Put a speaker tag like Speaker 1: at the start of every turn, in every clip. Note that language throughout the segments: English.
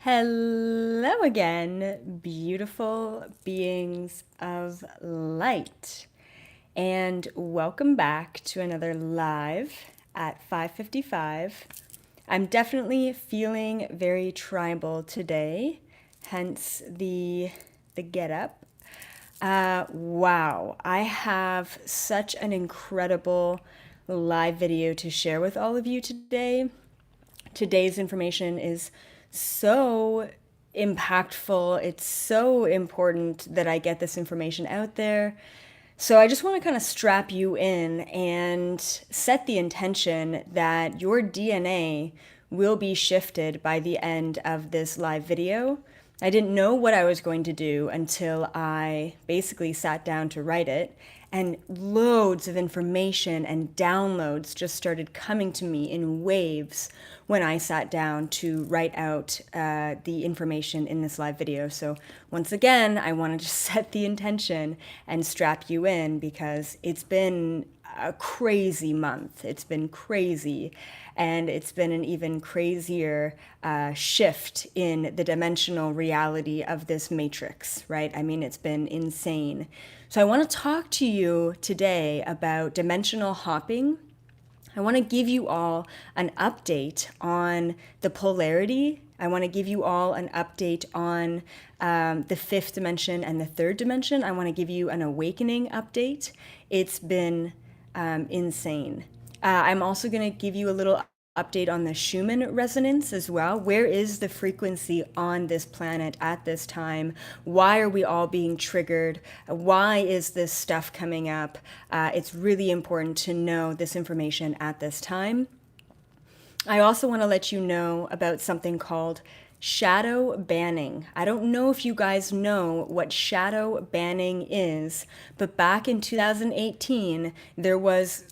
Speaker 1: Hello again, beautiful beings of light, and welcome back to another live at 5:55. I'm definitely feeling very tribal today, hence the get up. Wow, I have such an incredible live video to share with all of you today. Today's information is so impactful. It's so important that I get this information out there. So I just want to kind of strap you in and set the intention that your DNA will be shifted by the end of this live video. I didn't know what I was going to do until I basically sat down to write it, and loads of information and downloads just started coming to me in waves when I sat down to write out the information in this live video. So once again, I wanted to set the intention and strap you in because it's been a crazy month. It's been crazy. And it's been an even crazier shift in the dimensional reality of this matrix, right? I mean, it's been insane. So I want to talk to you today about dimensional hopping. I want to give you all an update on the polarity. I want to give you all an update on the fifth dimension and the third dimension. I want to give you an awakening update. It's been insane. I'm also going to give you a little update on the Schumann resonance as well. Where is the frequency on this planet at this time? Why are we all being triggered? Why is this stuff coming up? It's really important to know this information at this time. I also want to let you know about something called shadow banning. I don't know if you guys know what shadow banning is, but back in 2018, there was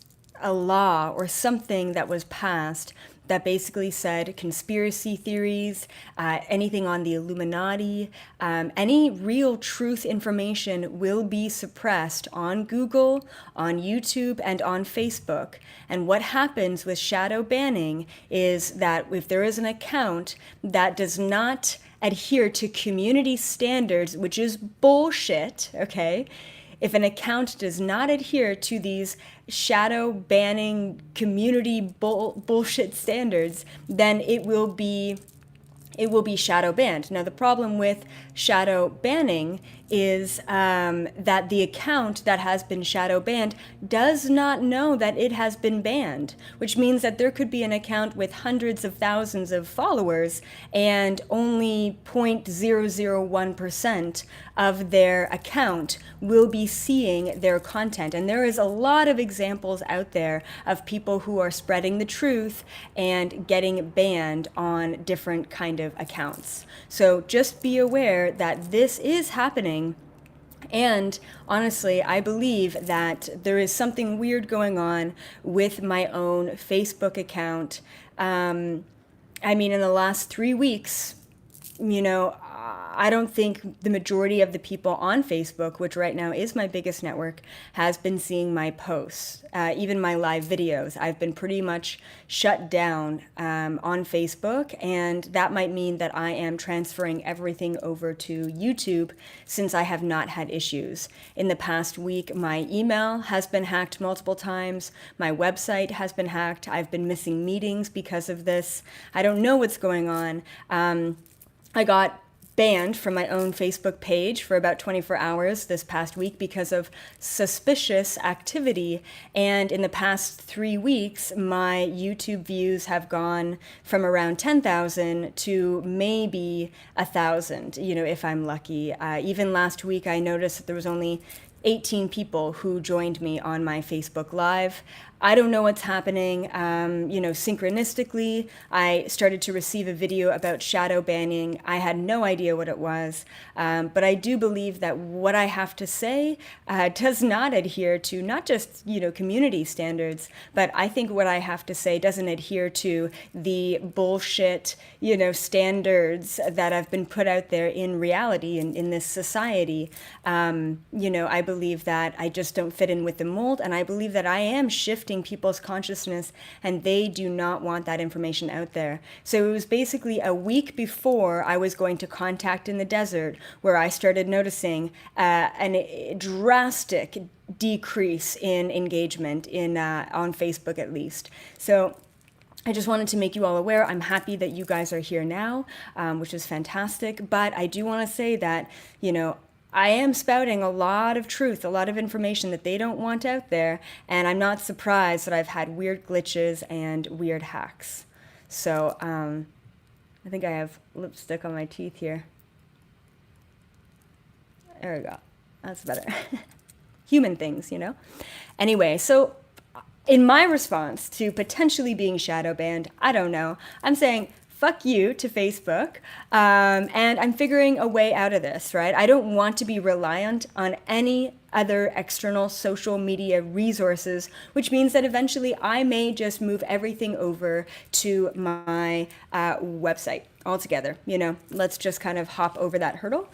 Speaker 1: a law or something that was passed that basically said conspiracy theories, anything on the Illuminati, any real truth information will be suppressed on Google, on YouTube, and on Facebook. And what happens with shadow banning is that if there is an account that does not adhere to community standards, which is bullshit, okay? If an account does not adhere to these shadow banning community bullshit standards, then it will be shadow banned. Now, the problem with shadow banning is that the account that has been shadow banned does not know that it has been banned, which means that there could be an account with hundreds of thousands of followers and only 0.001% of their account will be seeing their content. And there is a lot of examples out there of people who are spreading the truth and getting banned on different kind of accounts. So just be aware that this is happening. And honestly, I believe that there is something weird going on with my own Facebook account. I mean, in the last 3 weeks, I don't think the majority of the people on Facebook, which right now is my biggest network, has been seeing my posts, even my live videos. I've been pretty much shut down on Facebook, and that might mean that I am transferring everything over to YouTube since I have not had issues. In the past week, my email has been hacked multiple times. My website has been hacked. I've been missing meetings because of this. I don't know what's going on. I got banned from my own Facebook page for about 24 hours this past week because of suspicious activity. And in the past 3 weeks, my YouTube views have gone from around 10,000 to maybe 1,000, if I'm lucky. Even last week, I noticed that there was only 18 people who joined me on my Facebook Live. I don't know what's happening. Synchronistically, I started to receive a video about shadow banning. I had no idea what it was, but I do believe that what I have to say does not adhere to not just, community standards, but I think what I have to say doesn't adhere to the bullshit, standards that have been put out there in reality in this society. I believe that I just don't fit in with the mold, and I believe that I am shifting shifting people's consciousness, and they do not want that information out there. So it was basically a week before I was going to Contact in the Desert where I started noticing a drastic decrease in engagement on Facebook, at least. So I just wanted to make you all aware. I'm happy that you guys are here now, which is fantastic. But I do want to say that, I am spouting a lot of truth, a lot of information that they don't want out there. And I'm not surprised that I've had weird glitches and weird hacks. So I think I have lipstick on my teeth here. There we go. That's better. Human things, Anyway, so in my response to potentially being shadow banned, I don't know, I'm saying fuck you to Facebook, and I'm figuring a way out of this, right? I don't want to be reliant on any other external social media resources, which means that eventually I may just move everything over to my website altogether. Let's just kind of hop over that hurdle.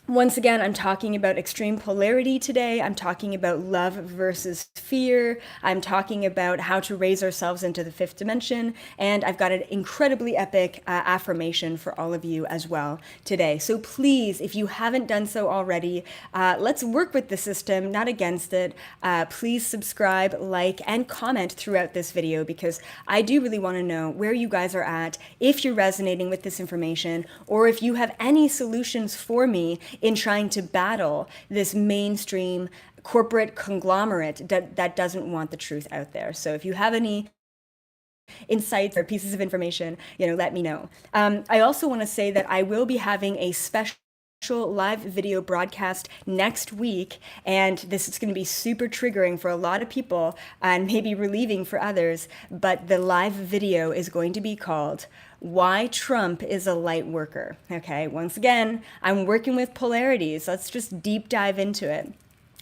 Speaker 1: Once again, I'm talking about extreme polarity today. I'm talking about love versus fear. I'm talking about how to raise ourselves into the fifth dimension. And I've got an incredibly epic affirmation for all of you as well today. So please, if you haven't done so already, let's work with the system, not against it. Please subscribe, like, and comment throughout this video, because I do really want to know where you guys are at, if you're resonating with this information, or if you have any solutions for me in trying to battle this mainstream corporate conglomerate that doesn't want the truth out there. So if you have any insights or pieces of information, let me know. I also want to say that I will be having a special live video broadcast next week, and this is going to be super triggering for a lot of people and maybe relieving for others, but the live video is going to be called Why Trump is a Light Worker. Okay, once again, I'm working with polarities. Let's just deep dive into it.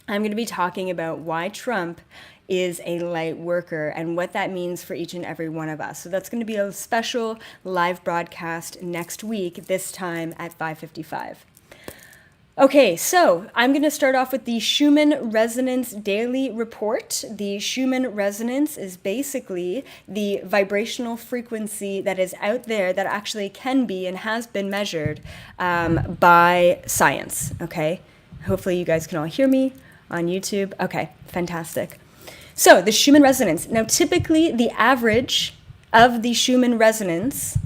Speaker 1: I'm going to be talking about why Trump is a light worker and what that means for each and every one of us. So that's going to be a special live broadcast next week, this time at 5:55. Okay, so I'm going to start off with the Schumann Resonance Daily Report. The Schumann Resonance is basically the vibrational frequency that is out there that actually can be and has been measured by science, okay? Hopefully you guys can all hear me on YouTube. Okay, fantastic. So the Schumann Resonance. Now, typically the average of the Schumann Resonance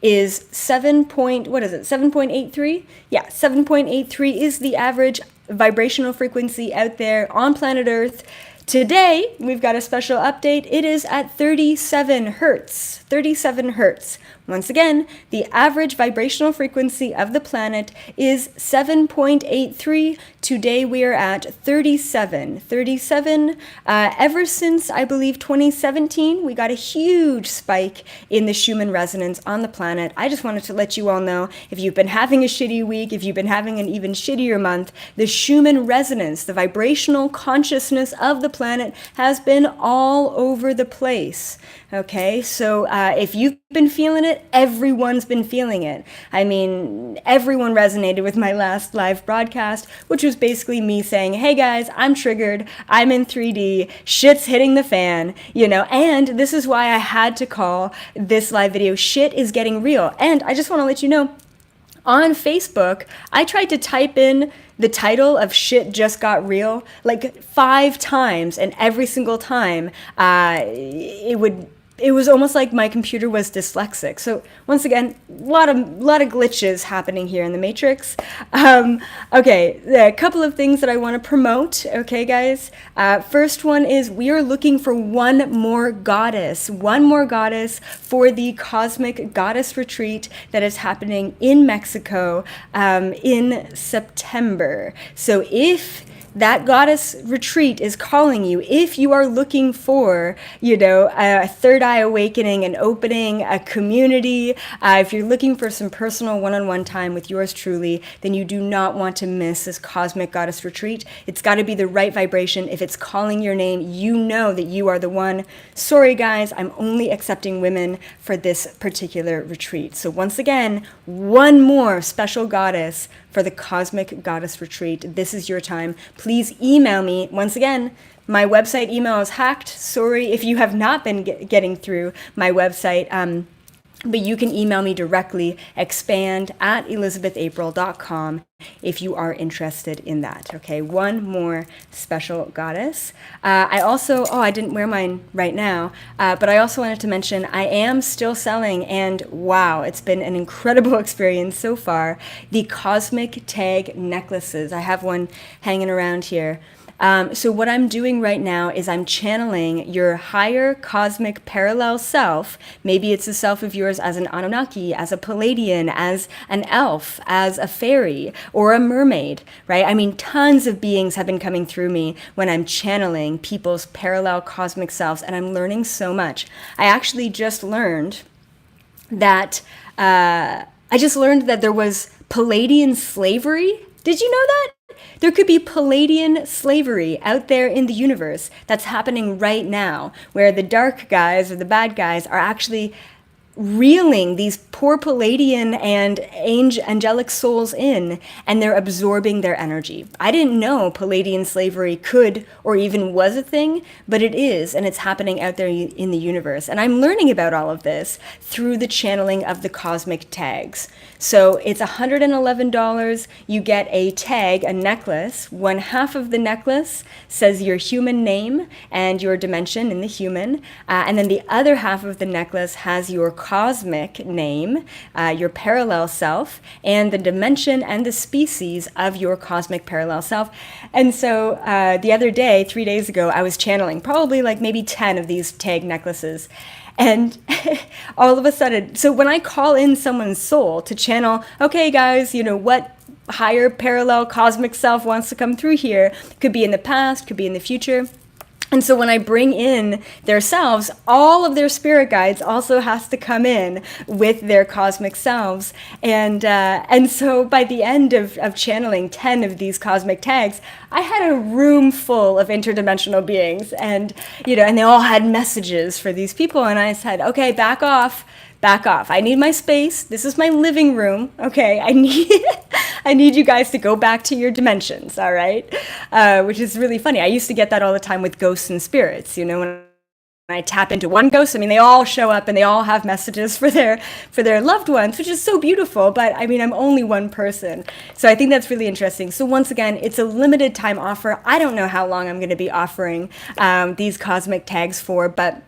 Speaker 1: is 7.83? Yeah, 7.83 is the average vibrational frequency out there on planet Earth. Today, we've got a special update. It is at 37 hertz. 37 hertz. Once again, the average vibrational frequency of the planet is 7.83. Today we are at 37. 37. Ever since, I believe, 2017, we got a huge spike in the Schumann resonance on the planet. I just wanted to let you all know, if you've been having a shitty week, if you've been having an even shittier month, the Schumann resonance, the vibrational consciousness of the planet, has been all over the place. Okay, so if you've been feeling it, everyone's been feeling it. I mean, everyone resonated with my last live broadcast, which was basically me saying, hey guys, I'm triggered, I'm in 3D, shit's hitting the fan, and this is why I had to call this live video Shit is Getting Real. And I just want to let you know, on Facebook, I tried to type in the title of Shit Just Got Real like 5 times, and every single time it was almost like my computer was dyslexic. So once again, a lot of glitches happening here in the Matrix. Okay, a couple of things that I want to promote. Okay, guys. First one is we are looking for one more goddess for the Cosmic Goddess Retreat that is happening in Mexico in September. So if that goddess retreat is calling you, if you are looking for, a third eye awakening, an opening, a community, if you're looking for some personal one-on-one time with yours truly, then you do not want to miss this Cosmic Goddess Retreat. It's got to be the right vibration. If it's calling your name, you know that you are the one. Sorry, guys, I'm only accepting women for this particular retreat. So once again, one more special goddess for the Cosmic Goddess Retreat. This is your time. Please email me. Once again, My website email is hacked. Sorry if you have not been getting through my website. But you can email me directly, expand@elizabethapril.com, if you are interested in that. Okay, one more special goddess. I also, I didn't wear mine right now, but I also wanted to mention I am still selling, and wow, it's been an incredible experience so far, the Cosmic Tag necklaces. I have one hanging around here. So what I'm doing right now is I'm channeling your higher cosmic parallel self. Maybe it's a self of yours as an Anunnaki, as a Palladian, as an elf, as a fairy, or a mermaid, right? I mean, tons of beings have been coming through me when I'm channeling people's parallel cosmic selves, and I'm learning so much. I actually just learned that there was Palladian slavery. Did you know that? There could be Palladian slavery out there in the universe that's happening right now, where the dark guys or the bad guys are actually reeling these poor Palladian and angelic souls in, and they're absorbing their energy. I didn't know Palladian slavery could or even was a thing, but it is, and it's happening out there in the universe. And I'm learning about all of this through the channeling of the cosmic tags. So it's $111. You get a tag, a necklace. One half of the necklace says your human name and your dimension in the human, and then the other half of the necklace has your cosmic name, your parallel self, and the dimension and the species of your cosmic parallel self. And so the other day, 3 days ago, I was channeling probably like maybe 10 of these tag necklaces. And all of a sudden, so when I call in someone's soul to channel, okay, guys, what higher parallel cosmic self wants to come through here? Could be in the past, could be in the future. And so when I bring in their selves, all of their spirit guides also has to come in with their cosmic selves. And so by the end of channeling 10 of these cosmic tags, I had a room full of interdimensional beings, and and they all had messages for these people. And I said, okay, back off. I need my space. This is my living room. Okay, I need you guys to go back to your dimensions, all right? Which is really funny. I used to get that all the time with ghosts and spirits. When I tap into one ghost, they all show up and they all have messages for their loved ones, which is so beautiful. But I'm only one person. So I think that's really interesting. So once again, it's a limited time offer. I don't know how long I'm going to be offering these cosmic tags for, but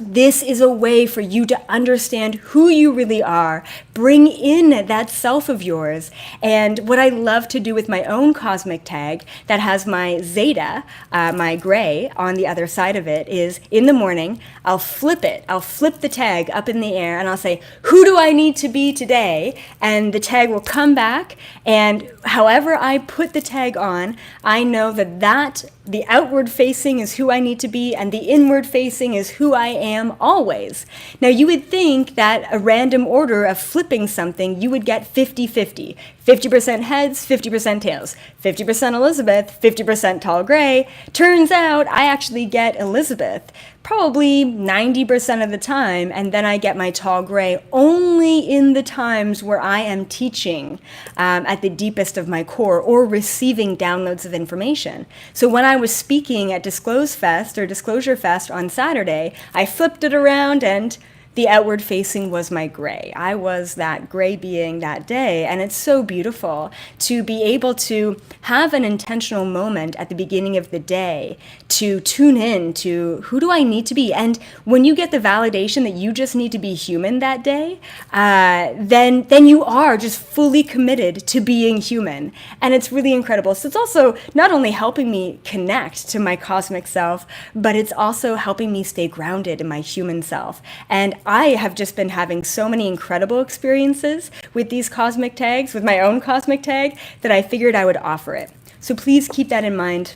Speaker 1: this is a way for you to understand who you really are, bring in that self of yours. And what I love to do with my own cosmic tag that has my Zeta, my gray, on the other side of it is in the morning, I'll flip it. I'll flip the tag up in the air and I'll say, who do I need to be today? And the tag will come back, and however I put the tag on, I know that the outward facing is who I need to be, and the inward facing is who I am always. Now, you would think that a random order of flipping something, you would get 50-50. 50% heads, 50% tails. 50% Elizabeth, 50% tall gray. Turns out I actually get Elizabeth probably 90% of the time, and then I get my tall gray only in the times where I am teaching at the deepest of my core or receiving downloads of information. So when I was speaking at Disclosure Fest on Saturday, I flipped it around and the outward facing was my gray. I was that gray being that day, and it's so beautiful to be able to have an intentional moment at the beginning of the day to tune in to who do I need to be. And when you get the validation that you just need to be human that day, then you are just fully committed to being human, and it's really incredible. So it's also not only helping me connect to my cosmic self, but it's also helping me stay grounded in my human self. And I have just been having so many incredible experiences with these cosmic tags, with my own cosmic tag, that I figured I would offer it. So please keep that in mind.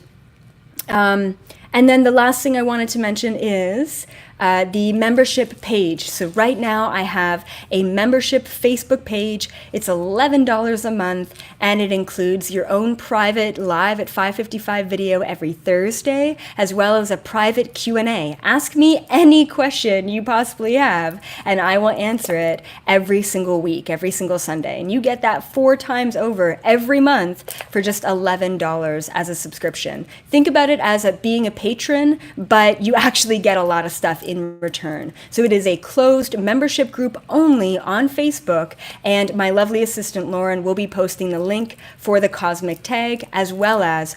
Speaker 1: And then the last thing I wanted to mention is the membership page. So right now I have a membership Facebook page. It's $11 a month, and it includes your own private live at 5:55 video every Thursday, as well as a private Q&A. Ask me any question you possibly have, and I will answer it every single week, every single Sunday. And you get that 4 times over every month for just $11 as a subscription. Think about it as being a patron, but you actually get a lot of stuff in return. So it is a closed membership group only on Facebook, and my lovely assistant Lauren will be posting the link for the cosmic tag, as well as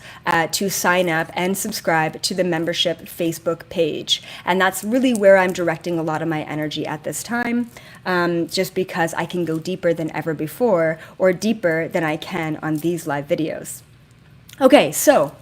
Speaker 1: to sign up and subscribe to the membership Facebook page. And that's really where I'm directing a lot of my energy at this time, just because I can go deeper than ever before, or deeper than I can on these live videos. Okay, so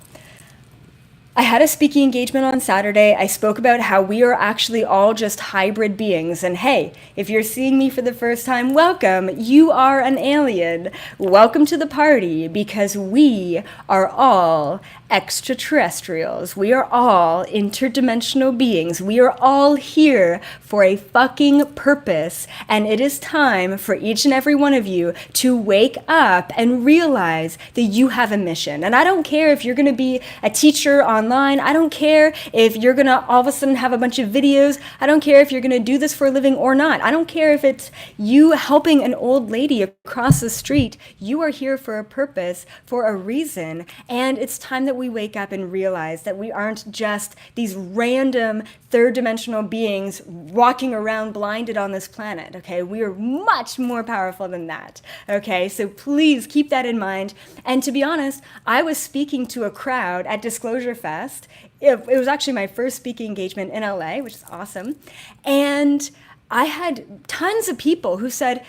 Speaker 1: I had a speaking engagement on Saturday. I spoke about how we are actually all just hybrid beings. And hey, if you're seeing me for the first time, welcome. You are an alien. Welcome to the party, because we are all extraterrestrials. We are all interdimensional beings. We are all here for a fucking purpose. And it is time for each and every one of you to wake up and realize that you have a mission. And I don't care if you're going to be a teacher online. I don't care if you're going to all of a sudden have a bunch of videos. I don't care if you're going to do this for a living or not. I don't care if it's you helping an old lady across the street. You are here for a purpose, for a reason. And it's time that we wake up and realize that we aren't just these random third dimensional beings walking around blinded on this planet. Okay, we are much more powerful than that. Okay, so please keep that in mind. And to be honest, I was speaking to a crowd at Disclosure Fest. It was actually my first speaking engagement in LA, which is awesome. And I had tons of people who said,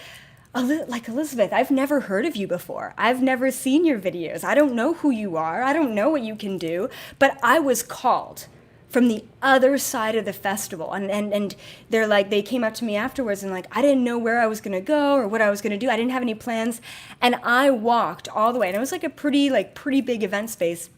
Speaker 1: like, Elizabeth, I've never heard of you before. I've never seen your videos. I don't know who you are. I don't know what you can do. But I was called from the other side of the festival. And they're like, they came up to me afterwards and like, I didn't know where I was going to go or what I was going to do. I didn't have any plans. And I walked all the way. And it was like a pretty big event space.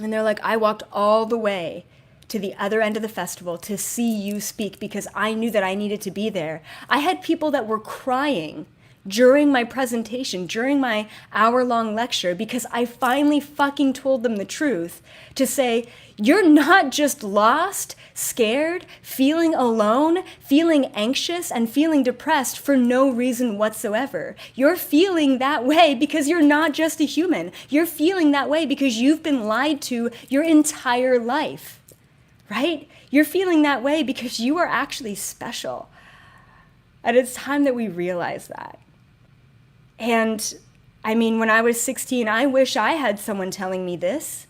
Speaker 1: And they're like, I walked all the way to the other end of the festival to see you speak because I knew that I needed to be there. I had people that were crying during my presentation, during my hour-long lecture, because I finally fucking told them the truth, to say, you're not just lost, scared, feeling alone, feeling anxious, and feeling depressed for no reason whatsoever. You're feeling that way because you're not just a human. You're feeling that way because you've been lied to your entire life, right? You're feeling that way because you are actually special. And it's time that we realize that. And I mean, when I was 16, I wish I had someone telling me this.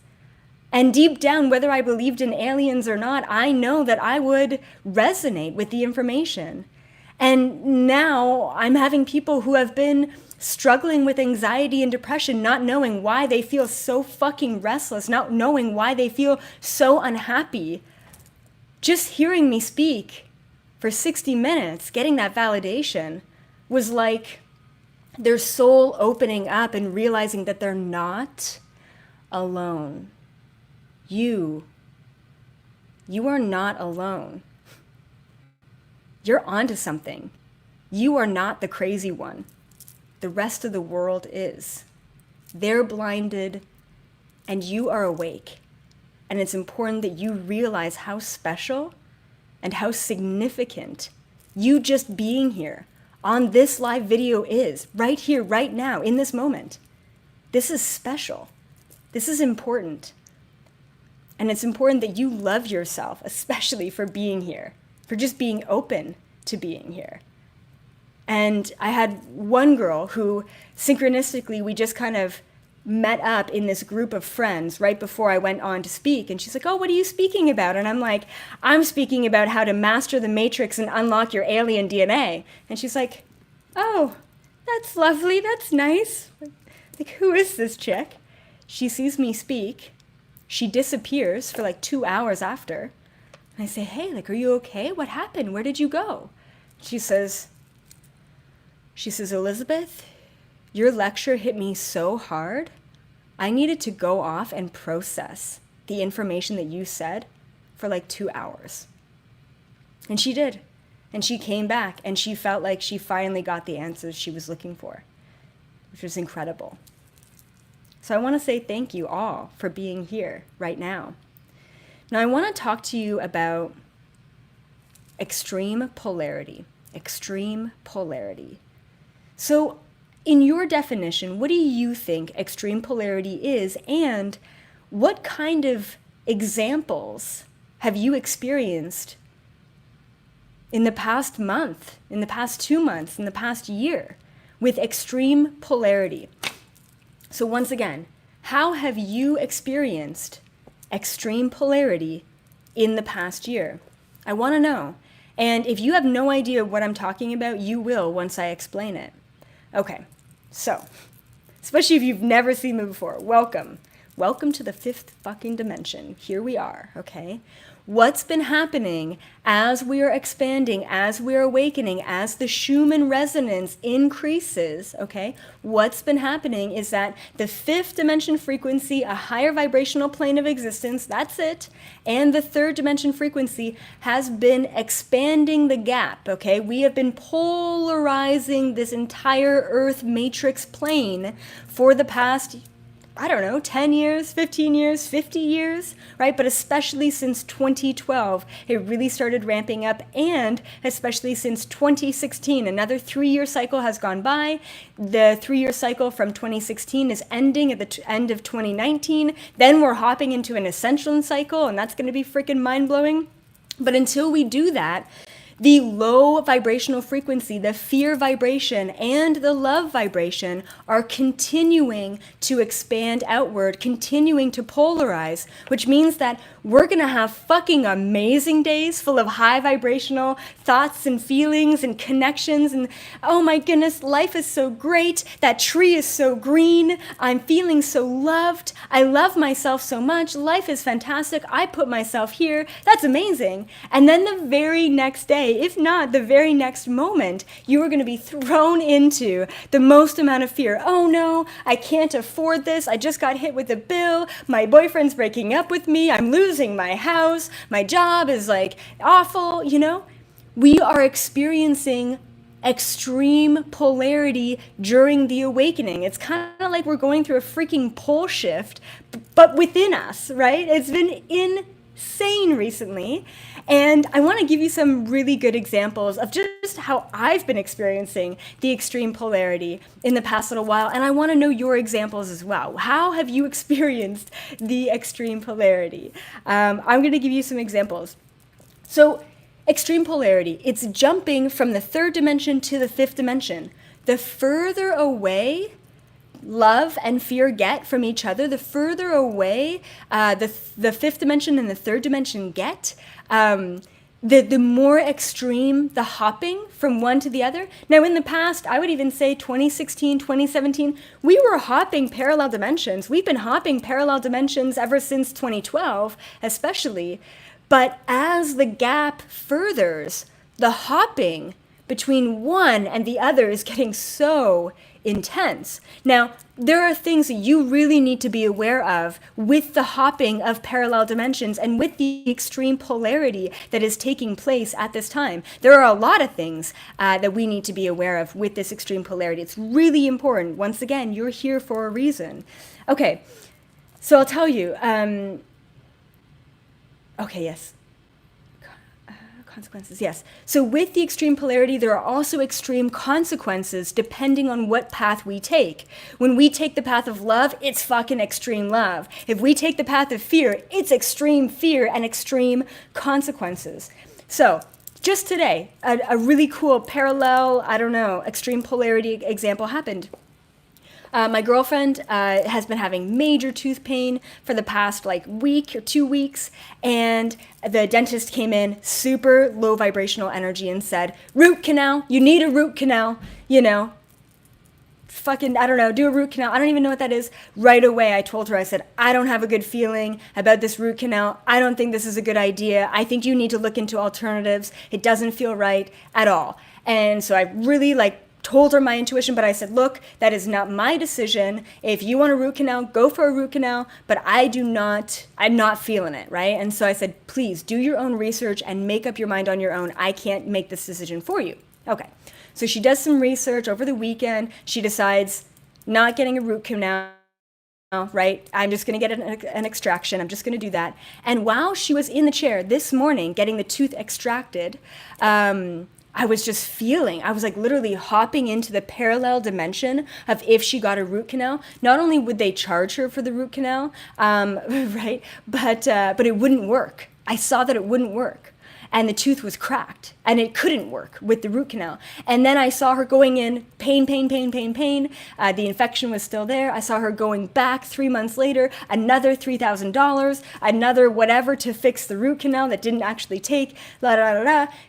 Speaker 1: And deep down, whether I believed in aliens or not, I know that I would resonate with the information. And now I'm having people who have been struggling with anxiety and depression, not knowing why they feel so fucking restless, not knowing why they feel so unhappy. Just hearing me speak for 60 minutes, getting that validation, was like their soul opening up and realizing that they're not alone. You are not alone. You're onto something. You are not the crazy one. The rest of the world is. They're blinded and you are awake. And it's important that you realize how special and how significant you just being here on this live video is, right here, right now, in this moment. This is special. This is important. And it's important that you love yourself, especially for being here, for just being open to being here. And I had one girl who, synchronistically, we just kind of met up in this group of friends right before I went on to speak. And she's like, oh, what are you speaking about? And I'm like, I'm speaking about how to master the matrix and unlock your alien DNA. And she's like, oh, that's lovely. That's nice. Like, who is this chick? She sees me speak. She disappears for like 2 hours after. And I say, hey, like, are you okay? What happened? Where did you go? She says, Elizabeth, your lecture hit me so hard. I needed to go off and process the information that you said for like 2 hours. And she did. And she came back and she felt like she finally got the answers she was looking for, which was incredible. So I want to say thank you all for being here right now. Now I want to talk to you about extreme polarity. Extreme polarity. So in your definition, what do you think extreme polarity is, and what kind of examples have you experienced in the past month, in the past 2 months, in the past year with extreme polarity? So once again, how have you experienced extreme polarity in the past year? I want to know. And if you have no idea what I'm talking about, you will once I explain it. Okay, so, especially if you've never seen me before, welcome. Welcome to the fifth fucking dimension. Here we are, okay? What's been happening as we are expanding, as we're awakening, as the Schumann resonance increases, okay? What's been happening is that the fifth dimension frequency, a higher vibrational plane of existence, that's it, and the third dimension frequency has been expanding the gap, okay? We have been polarizing this entire Earth matrix plane for the past, I don't know, 10 years, 15 years, 50 years, right? But especially since 2012, it really started ramping up, and especially since 2016, another 3-year cycle has gone by. The 3-year cycle from 2016 is ending at the end of 2019. Then we're hopping into an ascension cycle, and that's going to be freaking mind-blowing. But until we do that, the low vibrational frequency, the fear vibration, and the love vibration are continuing to expand outward, continuing to polarize, which means that we're gonna have fucking amazing days full of high vibrational thoughts and feelings and connections, and oh my goodness, life is so great, that tree is so green, I'm feeling so loved, I love myself so much, life is fantastic, I put myself here, that's amazing. And then the very next day, if not the very next moment, you are going to be thrown into the most amount of fear. Oh no, I can't afford this. I just got hit with a bill. My boyfriend's breaking up with me. I'm losing my house. My job is like awful, you know? We are experiencing extreme polarity during the awakening. It's kind of like we're going through a freaking pole shift, but within us, right? It's been insane recently. And I want to give you some really good examples of just how I've been experiencing the extreme polarity in the past little while. And I want to know your examples as well. How have you experienced the extreme polarity? I'm going to give you some examples. So extreme polarity, it's jumping from the third dimension to the fifth dimension. The further away love and fear get from each other, the further away the fifth dimension and the third dimension get, the more extreme the hopping from one to the other. Now, in the past, I would even say 2016, 2017, we were hopping parallel dimensions. We've been hopping parallel dimensions ever since 2012, especially. But as the gap furthers, the hopping between one and the other is getting so intense. Now, there are things that you really need to be aware of with the hopping of parallel dimensions and with the extreme polarity that is taking place at this time. There are a lot of things that we need to be aware of with this extreme polarity. It's really important. Once again, you're here for a reason. Okay, so I'll tell you. Okay, yes. Consequences, yes. So with the extreme polarity, there are also extreme consequences depending on what path we take. When we take the path of love, it's fucking extreme love. If we take the path of fear, it's extreme fear and extreme consequences. So just today, a really cool parallel, extreme polarity example happened. My girlfriend has been having major tooth pain for the past week or 2 weeks, and the dentist came in super low vibrational energy and said, root canal, you need a root canal, fucking, do a root canal. I don't even know what that is. Right away, I told her, I said, I don't have a good feeling about this root canal. I don't think this is a good idea. I think you need to look into alternatives. It doesn't feel right at all. And so I really told her my intuition, but I said, look, that is not my decision. If you want a root canal, go for a root canal, but I'm not feeling it, right? And so I said, please do your own research and make up your mind on your own. I can't make this decision for you. Okay. So she does some research over the weekend. She decides not getting a root canal, right? I'm just going to get an extraction. I'm just going to do that. And while she was in the chair this morning getting the tooth extracted, I was just feeling, I was like literally hopping into the parallel dimension of if she got a root canal, not only would they charge her for the root canal, right, but it wouldn't work. I saw that it wouldn't work. And the tooth was cracked and it couldn't work with the root canal. And then I saw her going in, pain. The infection was still there. I saw her going back 3 months later, another $3,000, another whatever to fix the root canal that didn't actually take,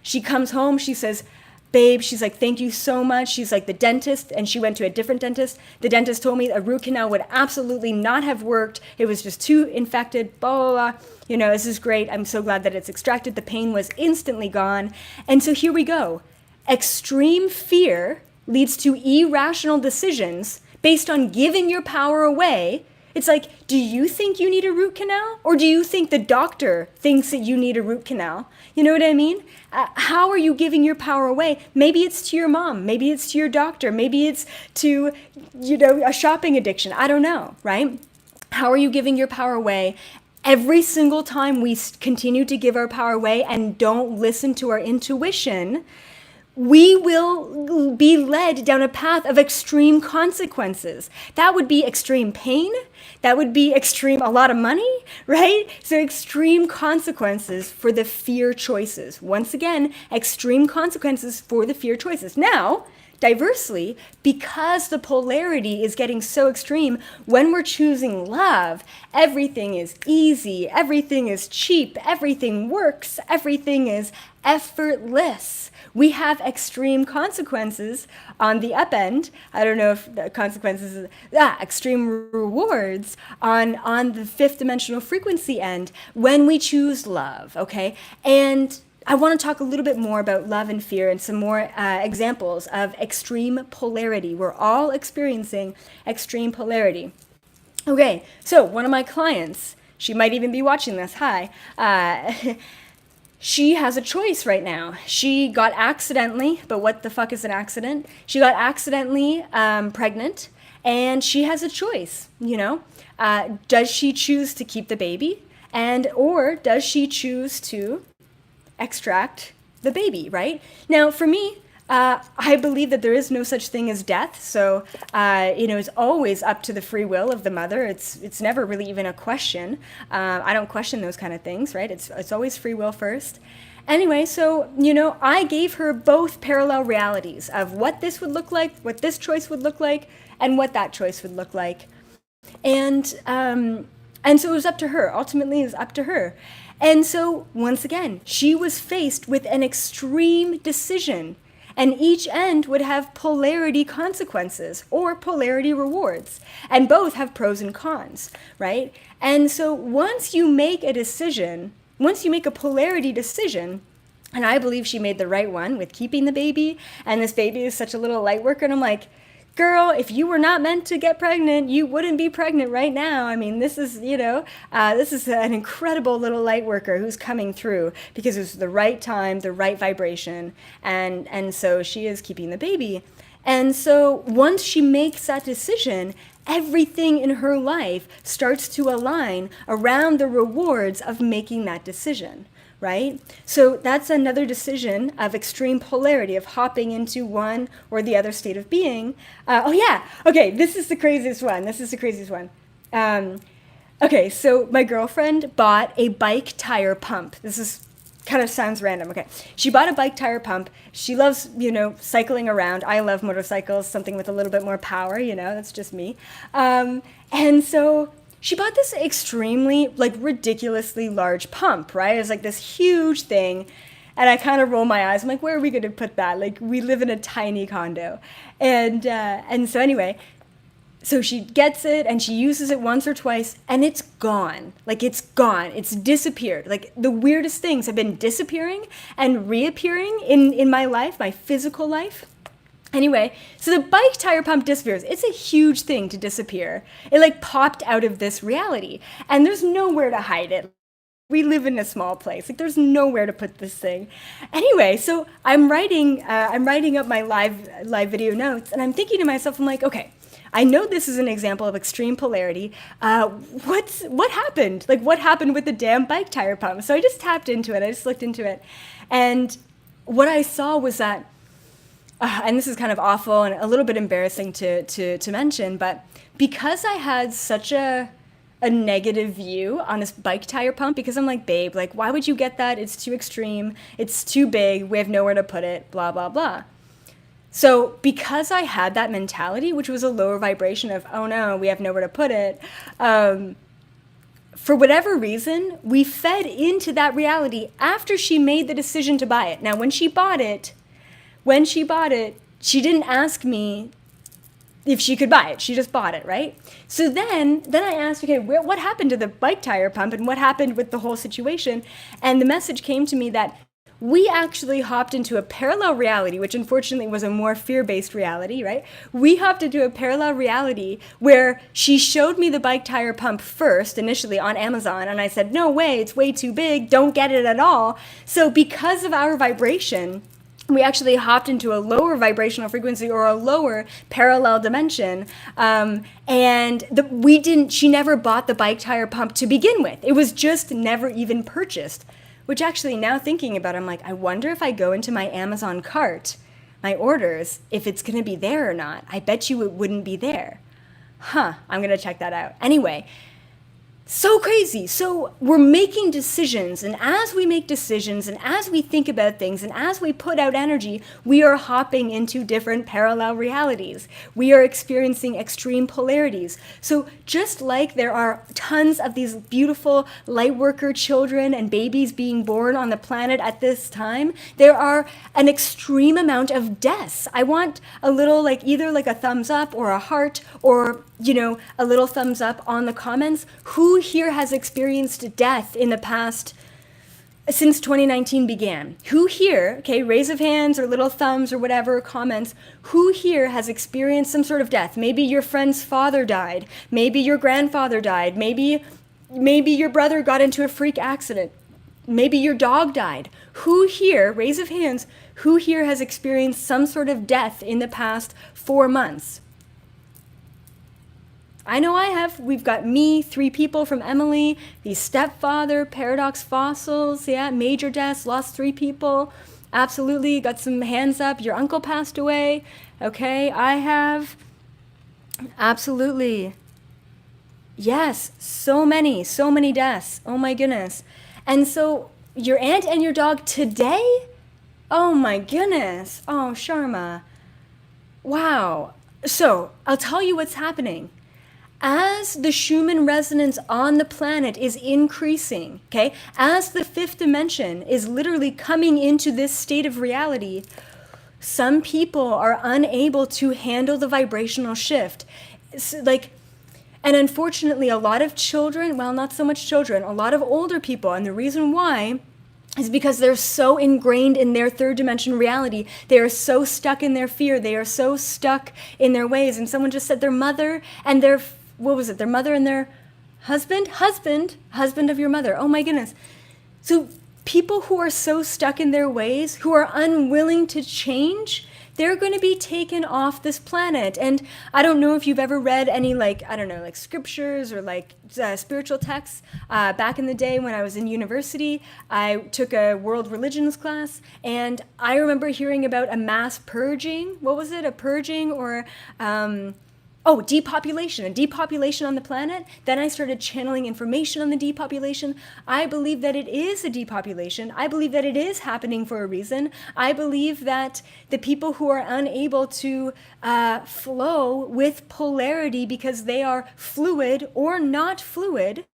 Speaker 1: She comes home, she says, babe, she's like, thank you so much. She's like, the dentist, and she went to a different dentist. The dentist told me a root canal would absolutely not have worked. It was just too infected, blah, blah, blah. This is great. I'm so glad that it's extracted. The pain was instantly gone. And so here we go. Extreme fear leads to irrational decisions based on giving your power away. It's like, do you think you need a root canal? Or do you think the doctor thinks that you need a root canal? You know what I mean? How are you giving your power away? Maybe it's to your mom. Maybe it's to your doctor. Maybe it's to, a shopping addiction. I don't know, right? How are you giving your power away? Every single time we continue to give our power away and don't listen to our intuition, we will be led down a path of extreme consequences. That would be extreme pain. That would be a lot of money, right? So extreme consequences for the fear choices. Once again, extreme consequences for the fear choices. Now, diversely, because the polarity is getting so extreme, when we're choosing love, everything is easy, everything is cheap, everything works, everything is effortless. We have extreme consequences on the up end. I don't know if the consequences, extreme rewards on the fifth dimensional frequency end when we choose love, okay? And I want to talk a little bit more about love and fear and some more examples of extreme polarity. We're all experiencing extreme polarity. Okay, so one of my clients, she might even be watching this, hi, she has a choice right now. She got accidentally, but what the fuck is an accident? She got accidentally pregnant, and she has a choice, Does she choose to keep the baby? Or does she choose to extract the baby, right? Now, for me, I believe that there is no such thing as death. So, it's always up to the free will of the mother. It's never really even a question. I don't question those kind of things, right? It's always free will first. Anyway, so, I gave her both parallel realities of what this would look like, what this choice would look like, and what that choice would look like. And so it was up to her. Ultimately, it was up to her. And so, once again, she was faced with an extreme decision. And each end would have polarity consequences or polarity rewards. And both have pros and cons, right? And so once you make a decision, once you make a polarity decision, and I believe she made the right one with keeping the baby, and this baby is such a little light worker, and I'm like, girl, if you were not meant to get pregnant, you wouldn't be pregnant right now. I mean, this is, this is an incredible little light worker who's coming through because it was the right time, the right vibration. And so she is keeping the baby. And so once she makes that decision, everything in her life starts to align around the rewards of making that decision. Right? So that's another decision of extreme polarity, of hopping into one or the other state of being. Okay, this is the craziest one. Okay, so my girlfriend bought a bike tire pump. This is kind of sounds random. Okay, she bought a bike tire pump. She loves, cycling around. I love motorcycles, something with a little bit more power, that's just me. And so she bought this extremely, ridiculously large pump, right? It was like this huge thing. And I kind of roll my eyes. I'm like, where are we going to put that? We live in a tiny condo. And so anyway, so she gets it and she uses it once or twice and it's gone. It's gone. It's disappeared. The weirdest things have been disappearing and reappearing in my life, my physical life. Anyway, so the bike tire pump disappears. It's a huge thing to disappear. It like popped out of this reality, and there's nowhere to hide it. We live in a small place. Like there's nowhere to put this thing. Anyway, so I'm writing up my live video notes, and I'm thinking to myself, I'm like, okay, I know this is an example of extreme polarity. What happened? Like what happened with the damn bike tire pump? So I just tapped into it. I just looked into it, and what I saw was that, and this is kind of awful and a little bit embarrassing to mention, but because I had such a negative view on this bike tire pump, because I'm like, babe, like, why would you get that? It's too extreme. It's too big. We have nowhere to put it, blah, blah, blah. So because I had that mentality, which was a lower vibration of, oh no, we have nowhere to put it, for whatever reason, we fed into that reality after she made the decision to buy it. Now, when she bought it, she didn't ask me if she could buy it. She just bought it, right? So then I asked, okay, what happened to the bike tire pump and what happened with the whole situation? And the message came to me that we actually hopped into a parallel reality, which unfortunately was a more fear-based reality, right? We hopped into a parallel reality where she showed me the bike tire pump first, initially on Amazon, and I said, no way, it's way too big, don't get it at all. So because of our vibration, we actually hopped into a lower vibrational frequency or a lower parallel dimension. She never bought the bike tire pump to begin with. It was just never even purchased, which actually now thinking about it, I'm like, I wonder if I go into my Amazon cart, my orders, if it's going to be there or not. I bet you it wouldn't be there. I'm going to check that out. Anyway, so crazy. So we're making decisions, and as we make decisions, and as we think about things, and as we put out energy, we are hopping into different parallel realities. We are experiencing extreme polarities. So just like there are tons of these beautiful light worker children and babies being born on the planet at this time, there are an extreme amount of deaths. I want a little, like either like a thumbs up or a heart or, you know, a little thumbs up on the comments. Who here has experienced death in the past since 2019 began? Who here, okay, raise of hands or little thumbs or whatever, comments, who here has experienced some sort of death? Maybe your friend's father died. Maybe your grandfather died. Maybe your brother got into a freak accident. Maybe your dog died. Who here, raise of hands, who here has experienced some sort of death in the past 4 months? I know I have. We've got me, 3 people from Emily, the stepfather, paradox fossils, yeah, major deaths, lost 3 people. Absolutely, got some hands up. Your uncle passed away. Okay, I have. Absolutely. Yes, so many deaths. Oh my goodness. And so your aunt and your dog today? Oh my goodness. Oh, Sharma. Wow. So I'll tell you what's happening. As the Schumann resonance on the planet is increasing, okay, as the 5th dimension is literally coming into this state of reality, some people are unable to handle the vibrational shift. And unfortunately, a lot of children, well, not so much children, a lot of older people, and the reason why is because they're so ingrained in their 3rd dimension reality. They are so stuck in their fear. They are so stuck in their ways. And someone just said their mother and their, what was it? Their mother and their husband of your mother. Oh my goodness. So people who are so stuck in their ways, who are unwilling to change, they're going to be taken off this planet. And I don't know if you've ever read any, like, I don't know, like scriptures or like spiritual texts. Back in the day when I was in university, I took a world religions class, and I remember hearing about a mass purging. What was it? A purging or depopulation, a depopulation on the planet. Then I started channeling information on the depopulation. I believe that it is a depopulation. I believe that it is happening for a reason. I believe that the people who are unable to flow with polarity because they are fluid or not fluid,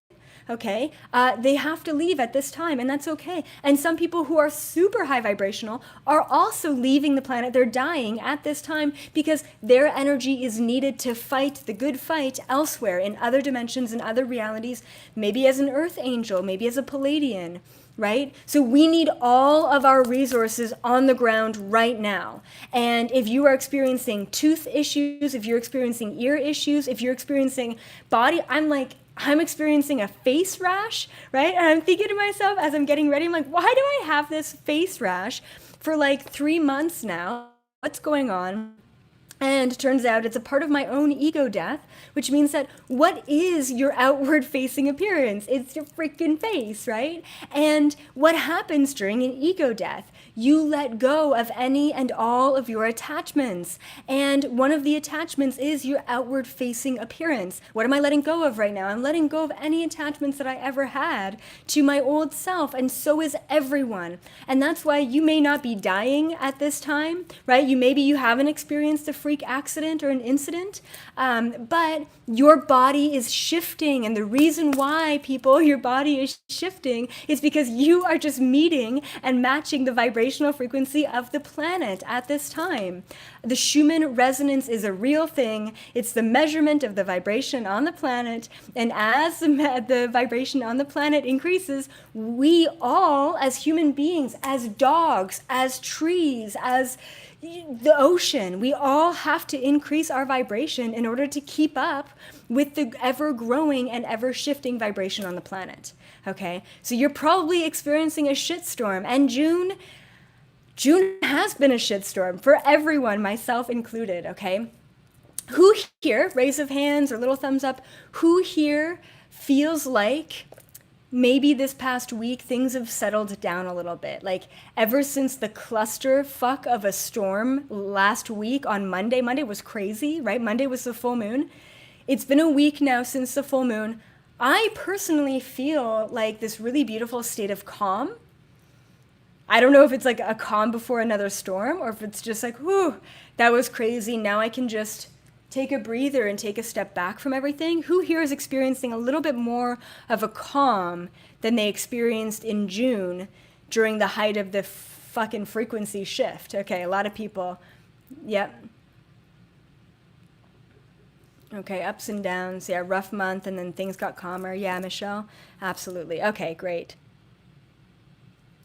Speaker 1: okay, they have to leave at this time, and that's okay. And some people who are super high vibrational are also leaving the planet. They're dying at this time because their energy is needed to fight the good fight elsewhere in other dimensions and other realities, maybe as an earth angel, maybe as a Palladian, right? So we need all of our resources on the ground right now. And if you are experiencing tooth issues, if you're experiencing ear issues, if you're experiencing body, I'm experiencing a face rash, right? And I'm thinking to myself as I'm getting ready, I'm like, why do I have this face rash for like 3 months now? What's going on? And it turns out it's a part of my own ego death, which means that what is your outward facing appearance? It's your freaking face, right? And what happens during an ego death? You let go of any and all of your attachments. And one of the attachments is your outward facing appearance. What am I letting go of right now? I'm letting go of any attachments that I ever had to my old self, and so is everyone. And that's why you may not be dying at this time, right? Maybe you haven't experienced a freak accident or an incident, but your body is shifting. And the reason why, people, your body is shifting is because you are just meeting and matching the vibrational frequency of the planet at this time. The Schumann resonance is a real thing. It's the measurement of the vibration on the planet. And as the vibration on the planet increases, we all, as human beings, as dogs, as trees, as the ocean, we all have to increase our vibration in order to keep up with the ever-growing and ever-shifting vibration on the planet. Okay? So you're probably experiencing a shitstorm, and June has been a shitstorm for everyone, myself included, okay? Who here, raise of hands or little thumbs up, who here feels like maybe this past week things have settled down a little bit? Like ever since the clusterfuck of a storm last week on Monday was crazy, right? Monday was the full moon. It's been a week now since the full moon. I personally feel like this really beautiful state of calm. I don't know if it's like a calm before another storm, or if it's just like, whew, that was crazy. Now I can just take a breather and take a step back from everything. Who here is experiencing a little bit more of a calm than they experienced in June during the height of the fucking frequency shift? Okay, a lot of people. Yep. Okay, ups and downs. Yeah, rough month, and then things got calmer. Yeah, Michelle? Absolutely. Okay, great.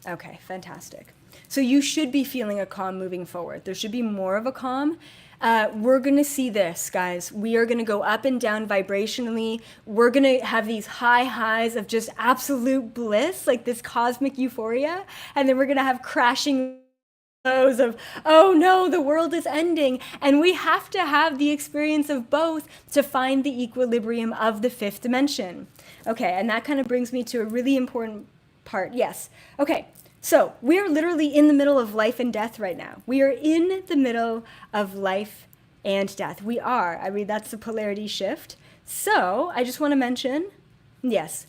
Speaker 1: Okay, fantastic. So you should be feeling a calm moving forward. There should be more of a calm. We're going to see this, guys. We are going to go up and down vibrationally. We're going to have these high highs of just absolute bliss, like this cosmic euphoria. And then we're going to have crashing lows of, oh no, the world is ending. And we have to have the experience of both to find the equilibrium of the fifth dimension. Okay, and that kind of brings me to a really important part. Yes. Okay. So we're literally in the middle of life and death right now. We are in the middle of life and death. We are. I mean, that's the polarity shift. So I just want to mention, yes,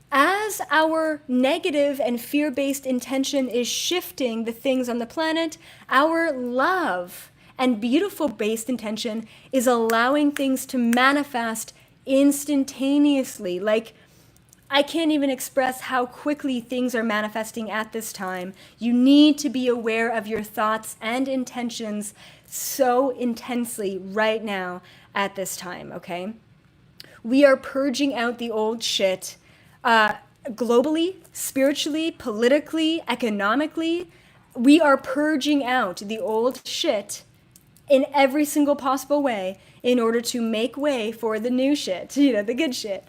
Speaker 1: as our negative and fear-based intention is shifting the things on the planet, our love and beautiful based intention is allowing things to manifest instantaneously. Like, I can't even express how quickly things are manifesting at this time. You need to be aware of your thoughts and intentions so intensely right now at this time, okay? We are purging out the old shit globally, spiritually, politically, economically. We are purging out the old shit in every single possible way in order to make way for the new shit, the good shit,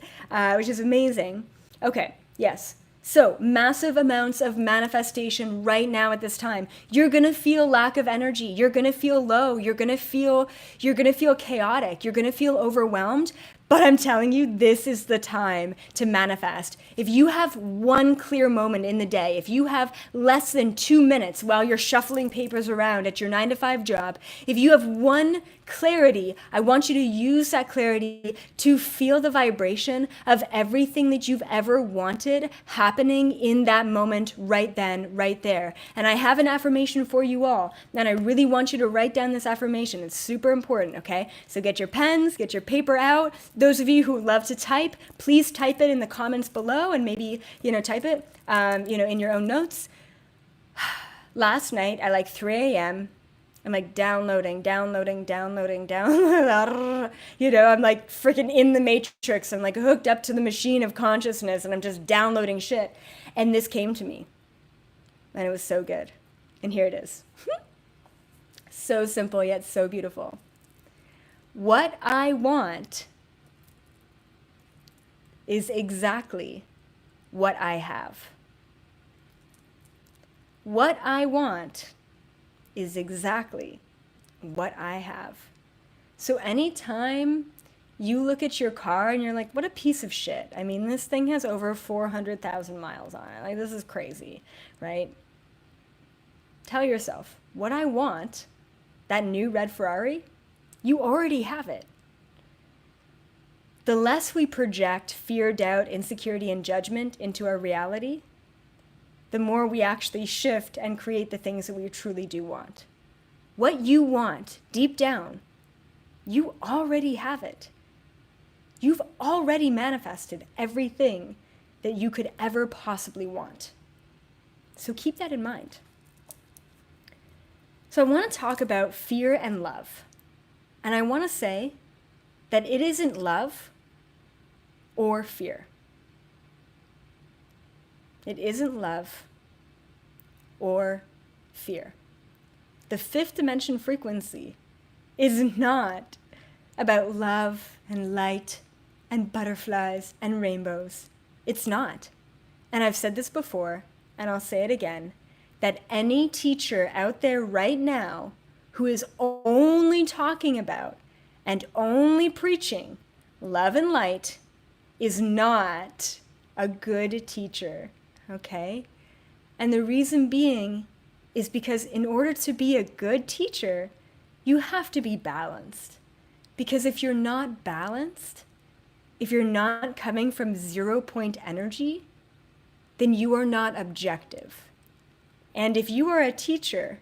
Speaker 1: which is amazing. Okay, yes. So massive amounts of manifestation right now at this time. You're gonna feel lack of energy. You're gonna feel low. You're gonna feel chaotic. You're gonna feel overwhelmed. But I'm telling you, this is the time to manifest. If you have one clear moment in the day, if you have less than 2 minutes while you're shuffling papers around at your 9-to-5 job, if you have one clarity, I want you to use that clarity to feel the vibration of everything that you've ever wanted happening in that moment right then, right there. And I have an affirmation for you all, and I really want you to write down this affirmation. It's super important, okay? So get your pens, get your paper out. Those of you who love to type, please type it in the comments below, and maybe, type it, in your own notes. Last night at like 3 a.m., I'm like downloading. I'm like freaking in the matrix. I'm like hooked up to the machine of consciousness and I'm just downloading shit. And this came to me. And it was so good. And here it is. So simple yet so beautiful. What I want is exactly what I have. What I want is exactly what I have. So anytime you look at your car and you're like, what a piece of shit. I mean, this thing has over 400,000 miles on it. Like, this is crazy, right? Tell yourself, what I want, that new red Ferrari, you already have it. The less we project fear, doubt, insecurity, and judgment into our reality, the more we actually shift and create the things that we truly do want. What you want, deep down, you already have it. You've already manifested everything that you could ever possibly want. So keep that in mind. So I want to talk about fear and love. And I want to say that it isn't love or fear. It isn't love or fear. The fifth dimension frequency is not about love and light and butterflies and rainbows. It's not. And I've said this before, and I'll say it again, that any teacher out there right now who is only talking about and only preaching love and light is not a good teacher, okay? And the reason being is because in order to be a good teacher, you have to be balanced. Because if you're not balanced, if you're not coming from 0 point energy, then you are not objective. And if you are a teacher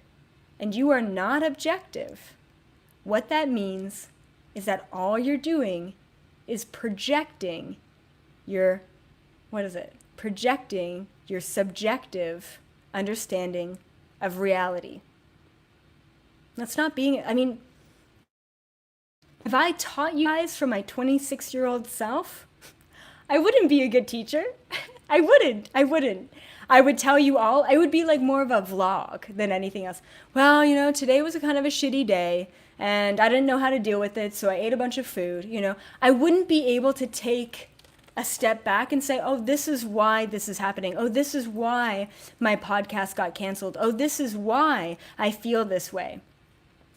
Speaker 1: and you are not objective, what that means is that all you're doing is projecting your, projecting your subjective understanding of reality. That's not being, if I taught you guys from my 26-year-old self, I wouldn't be a good teacher. I wouldn't. I would tell you all, I would be like more of a vlog than anything else. Well, today was a kind of a shitty day and I didn't know how to deal with it, so I ate a bunch of food, I wouldn't be able to take a step back and say, oh, this is why this is happening. Oh, this is why my podcast got canceled. Oh, this is why I feel this way.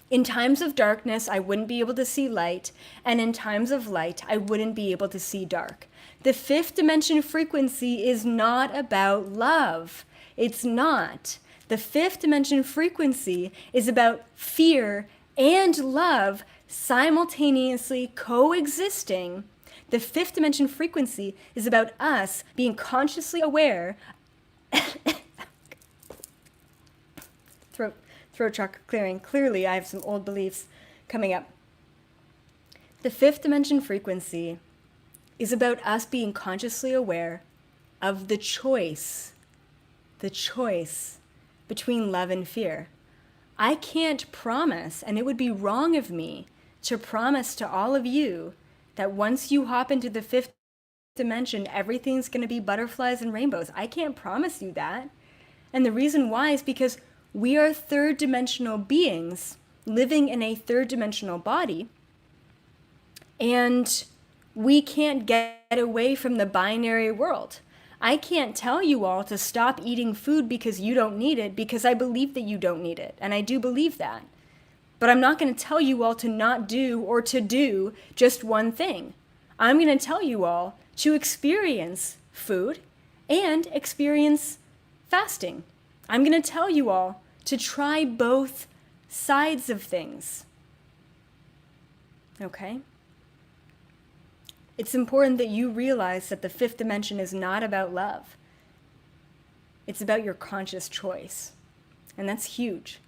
Speaker 1: In times of darkness, I wouldn't be able to see light, and in times of light, I wouldn't be able to see dark. The fifth dimension frequency is not about love. It's not. The fifth dimension frequency is about fear and love simultaneously coexisting. The fifth dimension frequency is about us being consciously aware. Throat chakra clearing. Clearly, I have some old beliefs coming up. The fifth dimension frequency is about us being consciously aware of the choice between love and fear. I can't promise, and it would be wrong of me to promise to all of you that once you hop into the fifth dimension, everything's going to be butterflies and rainbows. I can't promise you that. And the reason why is because we are third dimensional beings living in a third dimensional body, and we can't get away from the binary world. I can't tell you all to stop eating food because you don't need it, because I believe that you don't need it, and I do believe that. But I'm not going to tell you all to not do or to do just one thing. I'm going to tell you all to experience food and experience fasting. I'm going to tell you all to try both sides of things. Okay? It's important that you realize that the fifth dimension is not about love. It's about your conscious choice. And that's huge.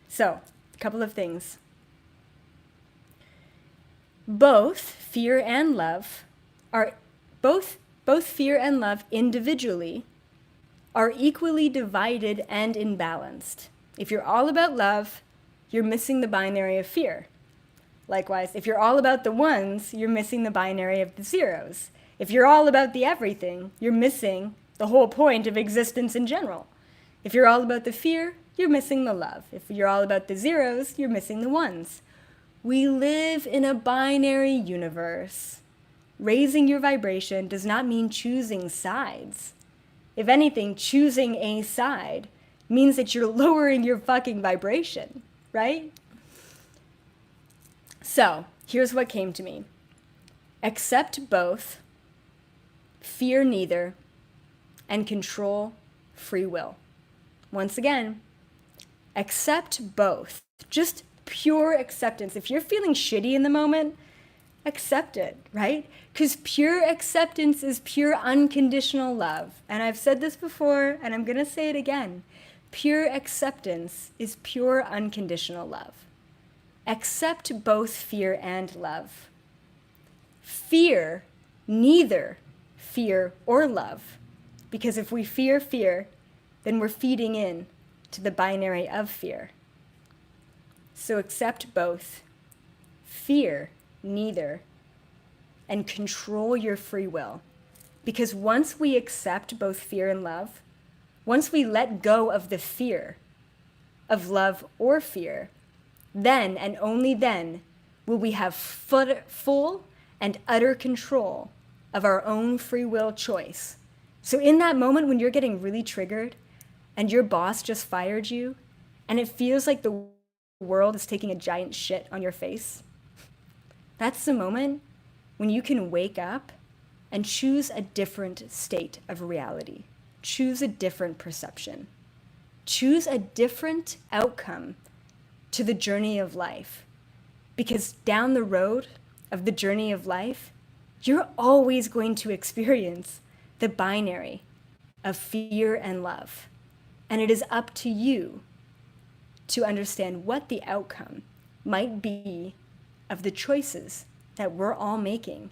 Speaker 1: So, a couple of things. Both fear and love individually are equally divided and imbalanced. If you're all about love, you're missing the binary of fear. Likewise, if you're all about the ones, you're missing the binary of the zeros. If you're all about the everything, you're missing the whole point of existence in general. If you're all about the fear, you're missing the love. If you're all about the zeros, you're missing the ones. We live in a binary universe. Raising your vibration does not mean choosing sides. If anything, choosing a side means that you're lowering your fucking vibration, right? So, here's what came to me. Accept both, fear neither, and control free will. Once again, accept both. Just pure acceptance. If you're feeling shitty in the moment, accept it, right? Because pure acceptance is pure unconditional love. And I've said this before, and I'm going to say it again. Pure acceptance is pure unconditional love. Accept both fear and love. Fear neither fear or love. Because if we fear fear, then we're feeding in to the binary of fear. So accept both. Fear neither. And control your free will. Because once we accept both fear and love, once we let go of the fear of love or fear, then and only then will we have full and utter control of our own free will choice. So in that moment when you're getting really triggered and your boss just fired you and it feels like the world is taking a giant shit on your face, that's the moment when you can wake up and choose a different state of reality. Choose a different perception. Choose a different outcome to the journey of life. Because down the road of the journey of life, you're always going to experience the binary of fear and love. And it is up to you to understand what the outcome might be of the choices that we're all making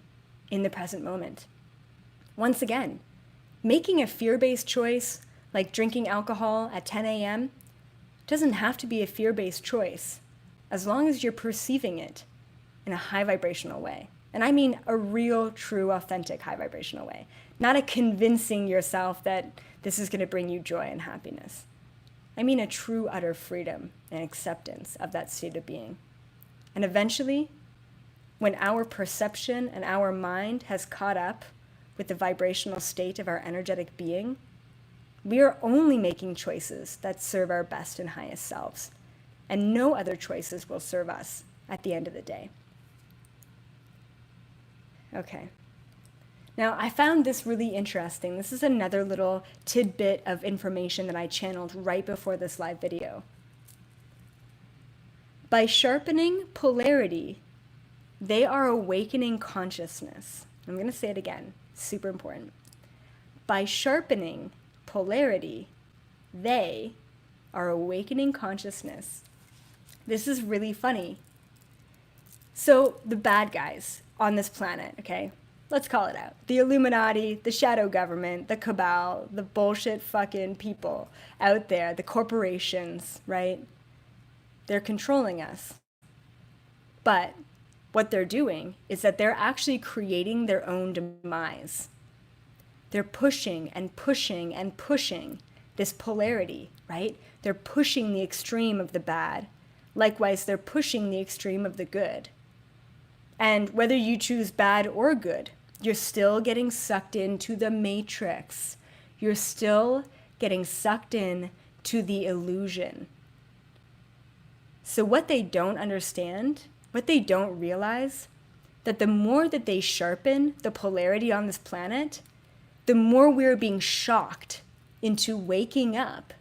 Speaker 1: in the present moment. Once again, making a fear-based choice like drinking alcohol at 10 a.m. doesn't have to be a fear-based choice as long as you're perceiving it in a high vibrational way. And I mean a real, true, authentic high vibrational way, not a convincing yourself that this is going to bring you joy and happiness. I mean a true, utter freedom and acceptance of that state of being. And eventually, when our perception and our mind has caught up with the vibrational state of our energetic being, we are only making choices that serve our best and highest selves, and no other choices will serve us at the end of the day. Okay. Now, I found this really interesting. This is another little tidbit of information that I channeled right before this live video. By sharpening polarity, they are awakening consciousness. I'm going to say it again. Super important. By sharpening polarity, they are awakening consciousness. This is really funny. So the bad guys on this planet, okay, let's call it out. The Illuminati, the shadow government, the cabal, the bullshit fucking people out there, the corporations, right? They're controlling us. But what they're doing is that they're actually creating their own demise. They're pushing and pushing and pushing this polarity, right? They're pushing the extreme of the bad. Likewise, they're pushing the extreme of the good. And whether you choose bad or good, you're still getting sucked into the matrix. You're still getting sucked in to the illusion. So what they don't understand, what they don't realize, that the more that they sharpen the polarity on this planet, the more we're being shocked into waking up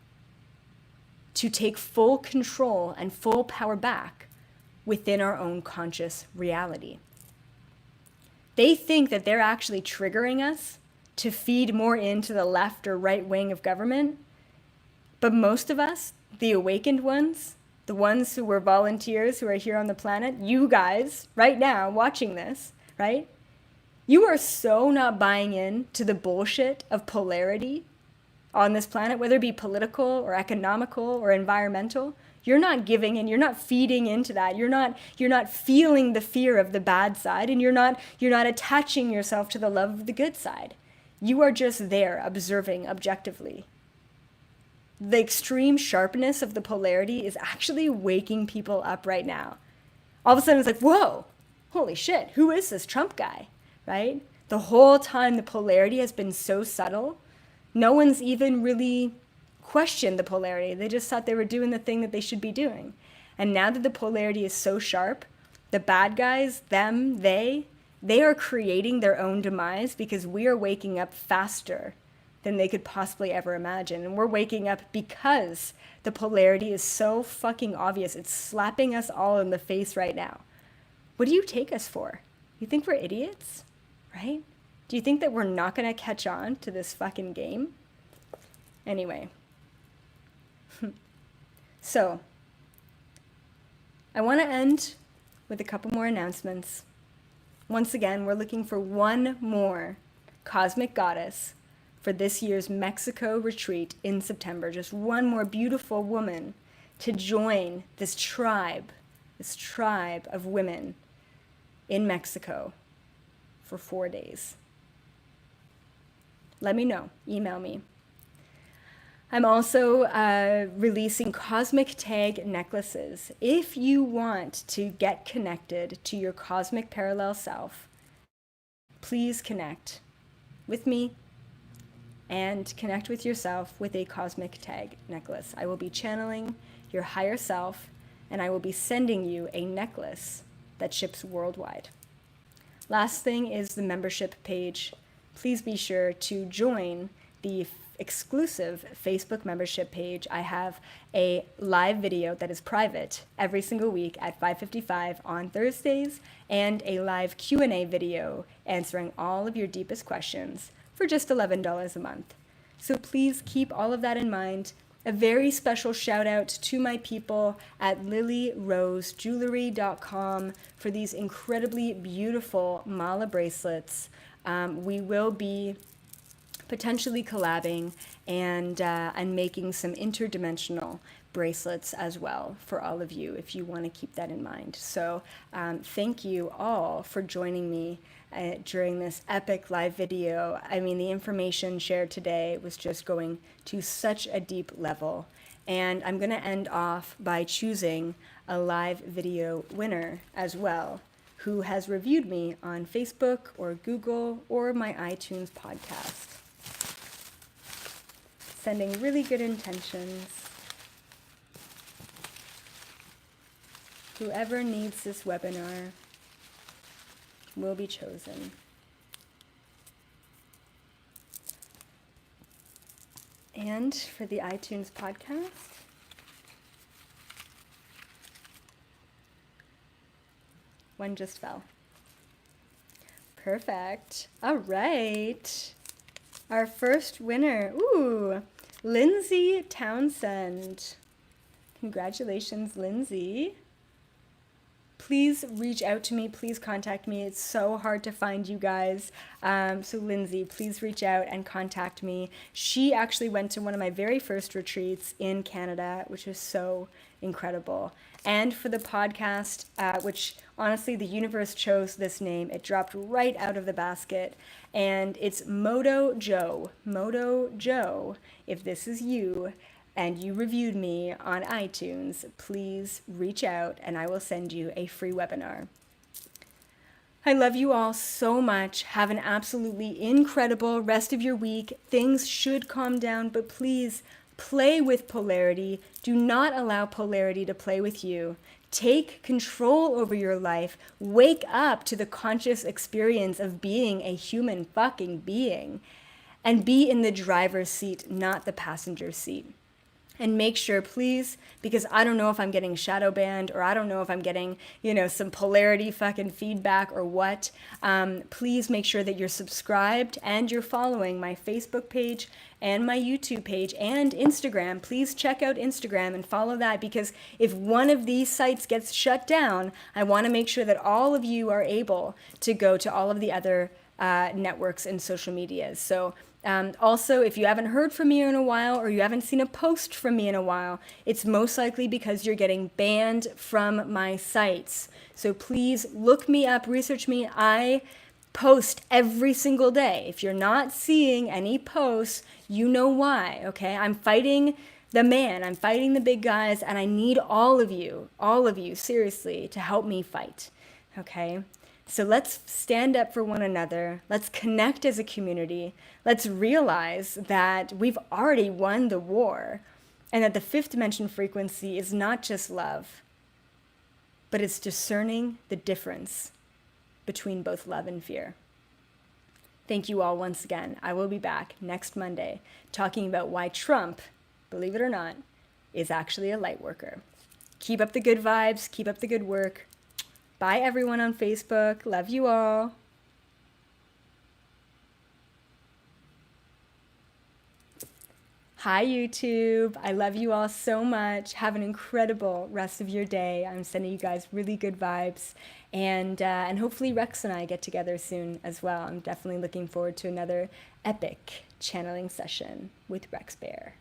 Speaker 1: to take full control and full power back within our own conscious reality. They think that they're actually triggering us to feed more into the left or right wing of government, but most of us, the awakened ones, the ones who were volunteers who are here on the planet, you guys right now watching this, right? You are so not buying in to the bullshit of polarity on this planet, whether it be political or economical or environmental, you're not giving in, you're not feeding into that. You're not feeling the fear of the bad side, and you're not attaching yourself to the love of the good side. You are just there observing objectively. The extreme sharpness of the polarity is actually waking people up right now. All of a sudden it's like, whoa, holy shit, who is this Trump guy, right? The whole time the polarity has been so subtle, no one's even really questioned the polarity. They just thought they were doing the thing that they should be doing. And now that the polarity is so sharp, the bad guys, them, they are creating their own demise because we are waking up faster than they could possibly ever imagine. And we're waking up because the polarity is so fucking obvious. It's slapping us all in the face right now. What do you take us for? You think we're idiots, right? Do you think that we're not going to catch on to this fucking game? Anyway. So, I want to end with a couple more announcements. Once again, we're looking for one more cosmic goddess for this year's Mexico retreat in September. Just one more beautiful woman to join this tribe of women in Mexico for 4 days. Let me know. Email me. I'm also releasing cosmic tag necklaces. If you want to get connected to your cosmic parallel self, please connect with me and connect with yourself with a cosmic tag necklace. I will be channeling your higher self, and I will be sending you a necklace that ships worldwide. Last thing is the membership page. Please be sure to join the exclusive Facebook membership page. I have a live video that is private every single week at 5:55 on Thursdays, and a live Q&A video answering all of your deepest questions for just $11 a month. So please keep all of that in mind. A very special shout out to my people at lilyrosejewelry.com for these incredibly beautiful mala bracelets. We will be potentially collabing and making some interdimensional bracelets as well for all of you if you want to keep that in mind. So thank you all for joining me during this epic live video. I mean, the information shared today was just going to such a deep level. And I'm going to end off by choosing a live video winner as well, who has reviewed me on Facebook or Google or my iTunes podcast. Sending really good intentions. Whoever needs this webinar will be chosen. And for the iTunes podcast, one just fell. Perfect. All right. Our first winner. Ooh, Lindsay Townsend. Congratulations, Lindsay. Please reach out to me. Please contact me. It's so hard to find you guys. So Lindsay, please reach out and contact me. She actually went to one of my very first retreats in Canada, which was so incredible. And for the podcast, which honestly, the universe chose this name. It dropped right out of the basket. And it's Moto Joe. Moto Joe, if this is you and you reviewed me on iTunes, please reach out and I will send you a free webinar. I love you all so much. Have an absolutely incredible rest of your week. Things should calm down, but please play with polarity. Do not allow polarity to play with you. Take control over your life. Wake up to the conscious experience of being a human fucking being. And be in the driver's seat, not the passenger seat. And make sure, please, because I don't know if I'm getting shadow banned or I don't know if I'm getting, some polarity fucking feedback or what. Please make sure that you're subscribed and you're following my Facebook page and my YouTube page and Instagram. Please check out Instagram and follow that, because if one of these sites gets shut down, I want to make sure that all of you are able to go to all of the other networks and social medias. So Also, if you haven't heard from me in a while or you haven't seen a post from me in a while, it's most likely because you're getting banned from my sites. So please look me up, research me. I post every single day. If you're not seeing any posts, you know why, okay? I'm fighting the man, I'm fighting the big guys, and I need all of you, seriously, to help me fight, okay? So let's stand up for one another. Let's connect as a community. Let's realize that we've already won the war and that the fifth dimension frequency is not just love, but it's discerning the difference between both love and fear. Thank you all once again. I will be back next Monday talking about why Trump, believe it or not, is actually a light worker. Keep up the good vibes. Keep up the good work. Bye, everyone on Facebook. Love you all. Hi, YouTube. I love you all so much. Have an incredible rest of your day. I'm sending you guys really good vibes. And hopefully Rex and I get together soon as well. I'm definitely looking forward to another epic channeling session with Rex Bear.